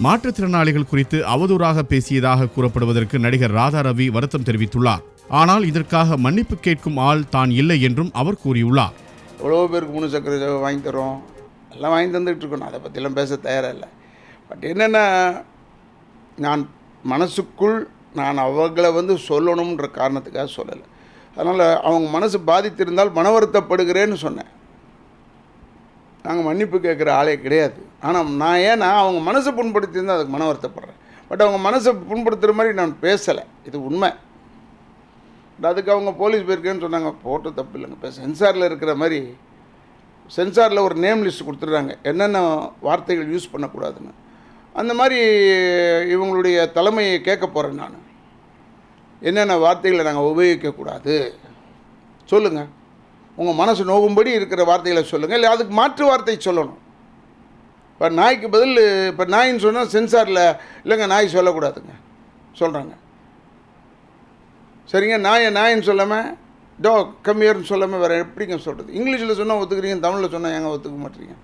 மாற்றுத்திறனாளிகள் குறித்து அவதூறாக பேசியதாக கூறப்படுவதற்கு நடிகர் ராதா ரவி வருத்தம் தெரிவித்துள்ளார். ஆனால் இதற்காக மன்னிப்பு கேட்கும் ஆள் தான் இல்லை என்றும் அவர் கூறியுள்ளார். எவ்வளோ பேருக்கு 3 சக்கர வாங்கி தரோம், எல்லாம் வாங்கி தந்துகிட்டு இருக்கணும், அதை பற்றிலாம் பேச தயாராக இல்லை. பட் என்னென்னா, நான் மனசுக்குள் நான் அவங்கள சொல்லணுன்ற காரணத்துக்காக சொல்லலை. அதனால் அவங்க மனசு பாதித்திருந்தால் மன வருத்தப்படுகிறேன்னு சொன்னேன். நாங்கள் மன்னிப்பு கேட்குற ஆளே கிடையாது. ஆனால் நான் அவங்க மனசை புண்படுத்தியிருந்தால் அதுக்கு மன வருத்தப்படுறேன். பட் அவங்க மனசை புண்படுத்துகிற மாதிரி நான் பேசலை, இது உண்மை. அதுக்கு அவங்க போலீஸ் போயிருக்கேன்னு சொன்னாங்க. போட்டு தப்பு இல்லைங்க. இப்போ சென்சாரில் இருக்கிற மாதிரி சென்சாரில் ஒரு நேம் லிஸ்ட் கொடுத்துட்றாங்க, என்னென்ன வார்த்தைகள் யூஸ் பண்ணக்கூடாதுன்னு. அந்த மாதிரி இவங்களுடைய தலைமையை கேட்க போகிறேன் நான், என்னென்ன வார்த்தைகளை நாங்கள் உபயோகிக்கக்கூடாது சொல்லுங்கள். உங்கள் மனசு நோகும்படி இருக்கிற வார்த்தைகளை சொல்லுங்கள், இல்லை அதுக்கு மாற்று வார்த்தை சொல்லணும். இப்போ நாய்க்கு பதில் இப்போ நாயின்னு சொன்னால் சென்சாரில் இல்லைங்க நாய் சொல்லக்கூடாதுங்க சொல்கிறாங்க. சரிங்க, நாயின்னு சொல்லாமல் டாக் கம்மியர்னு சொல்லாமல் வேறு எப்படிங்க சொல்கிறது? இங்கிலீஷில் சொன்னால் ஒத்துக்கிறீங்க, தமிழில் சொன்னால் ஏங்க ஒத்துக்க மாட்டீங்க?